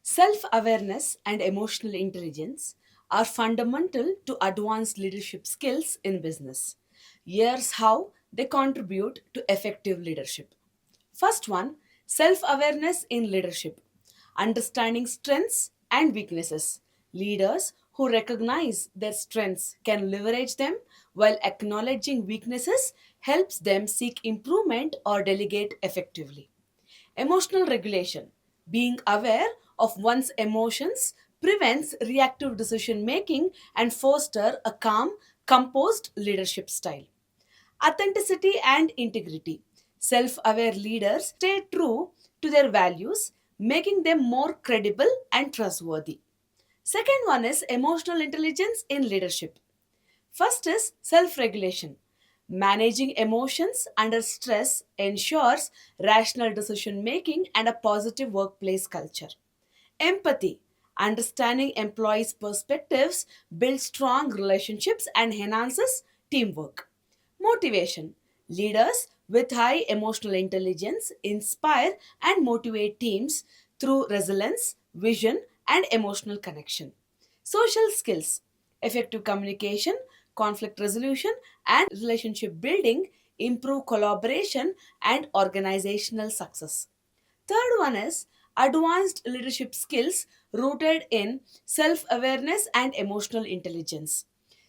Self awareness and emotional intelligence are fundamental to advanced leadership skills in business. Here's how they contribute to effective leadership. First one, self awareness in leadership. Understanding strengths and weaknesses. Leaders who recognize their strengths can leverage them, while acknowledging weaknesses helps them seek improvement or delegate effectively. Emotional regulation. Being aware of one's emotions prevents reactive decision making and foster a calm, composed leadership style. Authenticity and integrity. Self aware leaders stay true to their values, making them more credible and trustworthy. Second one is emotional intelligence in leadership. First is self regulation. Managing emotions under stress ensures rational decision making and a positive workplace culture. Empathy. Understanding employees' perspectives builds strong relationships and enhances teamwork. Motivation. Leaders with high emotional intelligence inspire and motivate teams through resilience, vision, and emotional connection. Social skills. Effective communication, conflict resolution, and relationship building improve collaboration and organizational success. Third one is advanced leadership skills rooted in self awareness and emotional intelligence.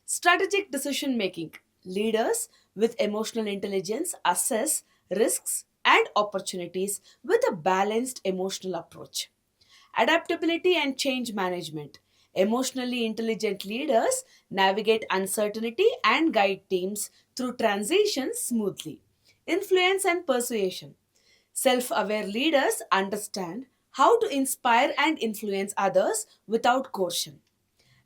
Strategic decision making. Leaders with emotional intelligence assess risks and opportunities with a balanced emotional approach. Adaptability and change management. Emotionally intelligent leaders navigate uncertainty and guide teams through transitions smoothly. Influence and persuasion. Self aware leaders understand how to inspire and influence others without coercion.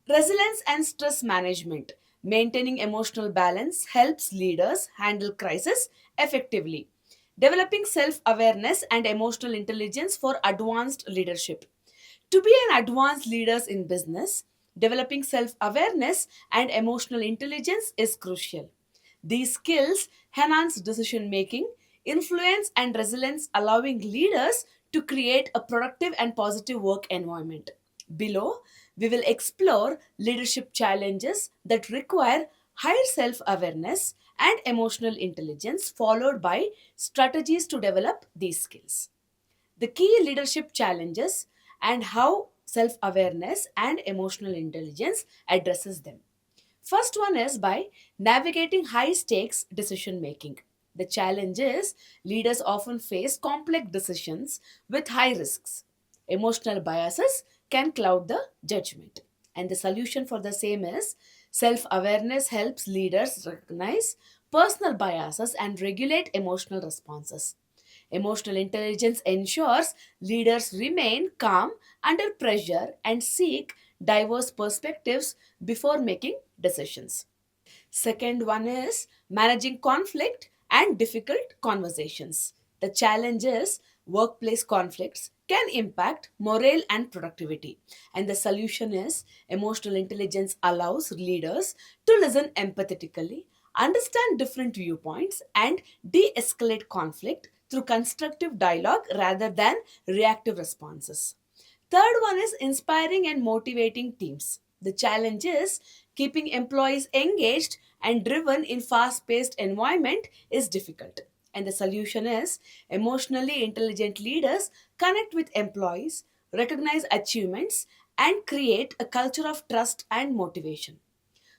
Resilience and stress management. Maintaining emotional balance helps leaders handle crisis effectively. Developing self awareness and emotional intelligence for advanced leadership. To be an advanced leader in business, developing self awareness and emotional intelligence is crucial. These skills enhance decision making, influence, and resilience, allowing leaders to create a productive and positive work environment. Below, we will explore leadership challenges that require higher self awareness and emotional intelligence, followed by strategies to develop these skills. The key leadership challenges and how self awareness and emotional intelligence addresses them. First one is by navigating high stakes decision making. The challenge is leaders often face complex decisions with high risks. Emotional biases can cloud the judgment. And the solution for the same is self awareness helps leaders recognize personal biases and regulate emotional responses. Emotional intelligence ensures leaders remain calm under pressure and seek diverse perspectives before making decisions. Second one is managing conflict and difficult conversations. The challenge is workplace conflicts can impact morale and productivity. And the solution is emotional intelligence allows leaders to listen empathetically, understand different viewpoints, and de escalate conflict through constructive dialogue rather than reactive responses. Third one is inspiring and motivating teams. The challenge is keeping employees engaged and driven in fast-paced environment is difficult. And the solution is emotionally intelligent leaders connect with employees, recognize achievements, and create a culture of trust and motivation.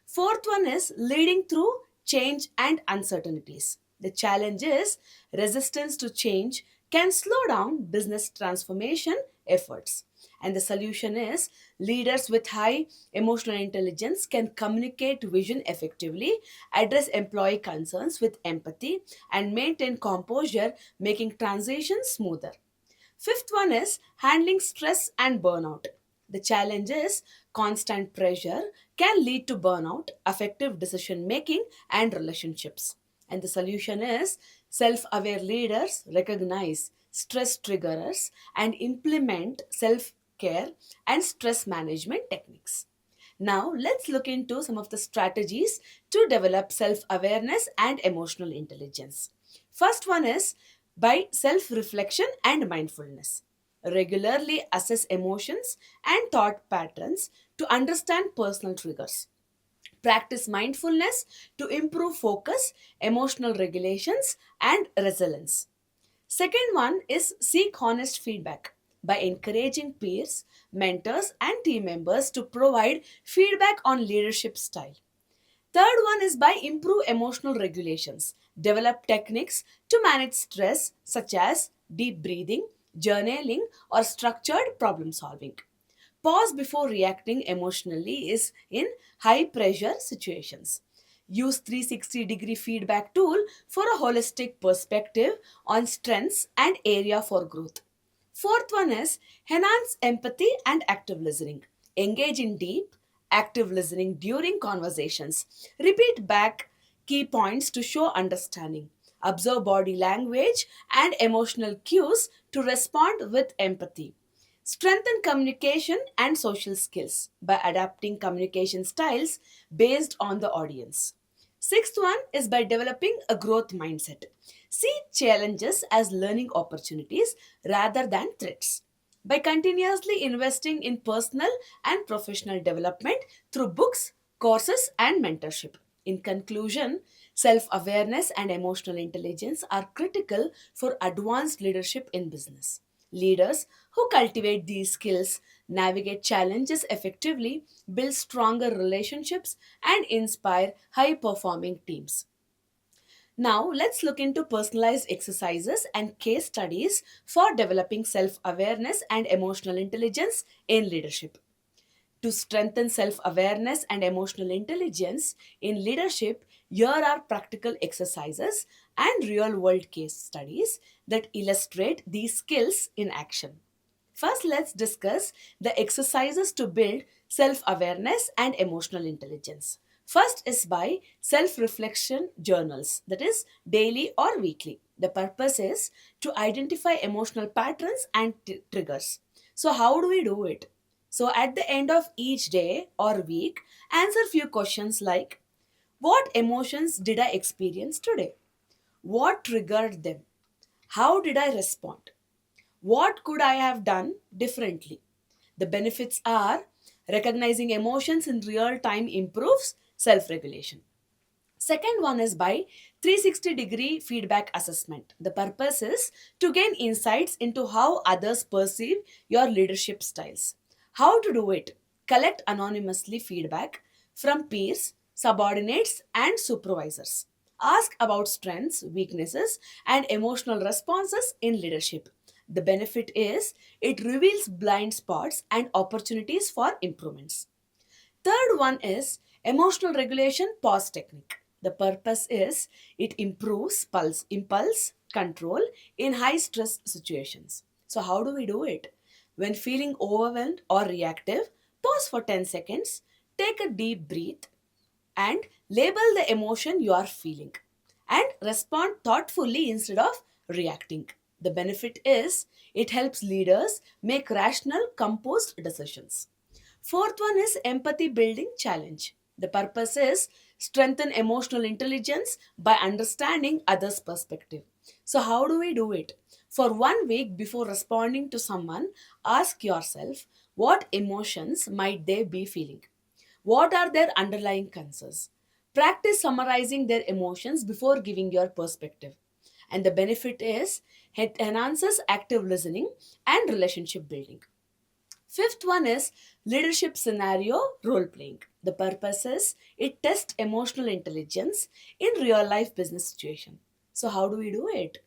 Fourth one is leading through change and uncertainties. The challenge is resistance to change can slow down business transformation efforts. And the solution is leaders with high emotional intelligence can communicate vision effectively, address employee concerns with empathy, and maintain composure, making transitions smoother. Fifth one is handling stress and burnout. The challenge is constant pressure can lead to burnout, effective decision making, and relationships. And the solution is self aware leaders recognize stress triggerers and implement self care and stress management techniques. Now, let's look into some of the strategies to develop self awareness and emotional intelligence. First one is by self reflection and mindfulness. Regularly assess emotions and thought patterns to understand personal triggers. Practice mindfulness to improve focus, emotional regulations, and resilience. Second one is seek honest feedback by encouraging peers, mentors, and team members to provide feedback on leadership style. Third one is by improve emotional regulations. Develop techniques to manage stress such as deep breathing, journaling, or structured problem solving. Pause before reacting emotionally is in high pressure situations. Use 360-degree feedback tool for a holistic perspective on strengths and area for growth. Fourth one is enhance empathy and active listening. Engage in deep, active listening during conversations. Repeat back key points to show understanding. Observe body language and emotional cues to respond with empathy. Strengthen communication and social skills by adapting communication styles based on the audience. Sixth one is by developing a growth mindset. See challenges as learning opportunities rather than threats. By continuously investing in personal and professional development through books, courses, and mentorship. In conclusion, self awareness and emotional intelligence are critical for advanced leadership in business. Leaders who cultivate these skills navigate challenges effectively, build stronger relationships, and inspire high performing teams. Now, let's look into personalized exercises and case studies for developing self awareness and emotional intelligence in leadership. To strengthen self awareness and emotional intelligence in leadership, here are practical exercises and real world case studies that illustrate these skills in action. First, let's discuss the exercises to build self awareness and emotional intelligence. First is by self reflection journals, that is, daily or weekly. The purpose is to identify emotional patterns and triggers. So, how do we do it? So, at the end of each day or week, answer few questions like: what emotions did I experience today? What triggered them? How did I respond? What could I have done differently? The benefits are recognizing emotions in real time improves self regulation. Second one is by 360-degree feedback assessment. The purpose is to gain insights into how others perceive your leadership styles. How to do it? Collect anonymously feedback from peers, subordinates, and supervisors. Ask about strengths, weaknesses, and emotional responses in leadership. The benefit is it reveals blind spots and opportunities for improvements. Third one is emotional regulation pause technique. The purpose is it improves impulse control in high stress situations. So, how do we do it? When feeling overwhelmed or reactive, pause for 10 seconds, take a deep breath, and label the emotion you are feeling and respond thoughtfully instead of reacting. The benefit is it helps leaders make rational, composed decisions. Fourth one is empathy building challenge. The purpose is strengthen emotional intelligence by understanding others' perspective. So, how do we do it? For 1 week before responding to someone, ask yourself what emotions might they be feeling? What are their underlying concerns? Practice summarizing their emotions before giving your perspective. And the benefit is it enhances active listening and relationship building. Fifth one is leadership scenario role playing. The purpose is it tests emotional intelligence in real life business situation. So how do we do it?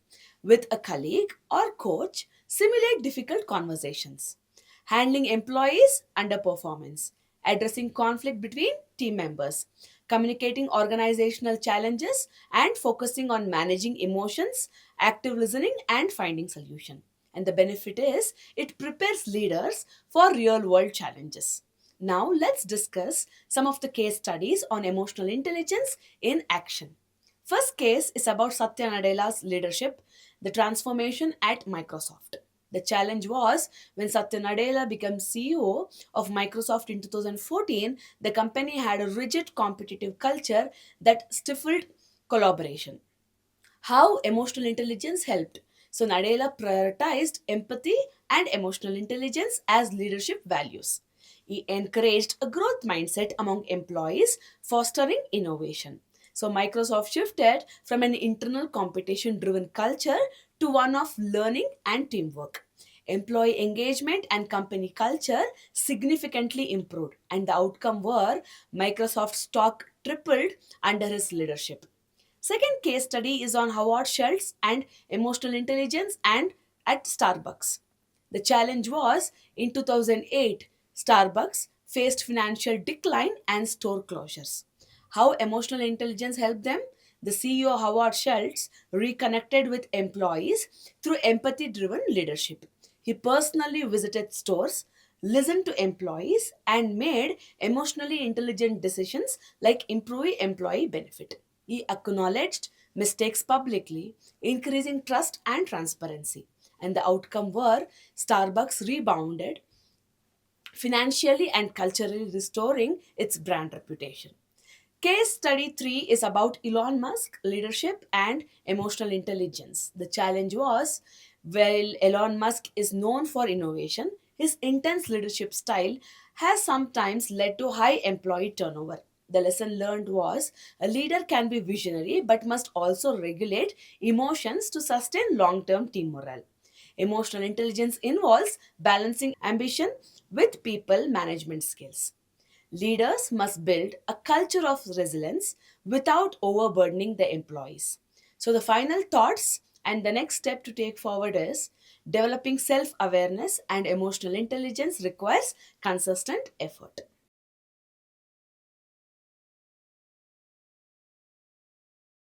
With a colleague or coach, simulate difficult conversations. Handling employees underperformance, addressing conflict between team members, communicating organizational challenges and focusing on managing emotions, active listening and finding solution. And the benefit is it prepares leaders for real world challenges. Now, let's discuss some of the case studies on emotional intelligence in action. First case is about Satya Nadella's leadership, the transformation at Microsoft. The challenge was when Satya Nadella became CEO of Microsoft in 2014, the company had a rigid competitive culture that stifled collaboration. How emotional intelligence helped. So Nadella prioritized empathy and emotional intelligence as leadership values. He encouraged a growth mindset among employees, fostering innovation. So, Microsoft shifted from an internal competition driven culture to one of learning and teamwork. Employee engagement and company culture significantly improved, and the outcome were Microsoft stock tripled under his leadership. Second case study is on Howard Schultz and emotional intelligence and at Starbucks. The challenge was in 2008, Starbucks faced financial decline and store closures. How emotional intelligence helped them? The CEO Howard Schultz reconnected with employees through empathy driven leadership. He personally visited stores, listened to employees, and made emotionally intelligent decisions like improving employee benefit. He acknowledged mistakes publicly, increasing trust and transparency. And the outcome were Starbucks rebounded financially and culturally, restoring its brand reputation. Case study 3 is about Elon Musk leadership and emotional intelligence. The challenge was while Elon Musk is known for innovation, his intense leadership style has sometimes led to high employee turnover. The lesson learned was a leader can be visionary but must also regulate emotions to sustain long term team morale. Emotional intelligence involves balancing ambition with people management skills. Leaders must build a culture of resilience without overburdening the employees. So, the final thoughts and the next step to take forward is developing self awareness and emotional intelligence requires consistent effort.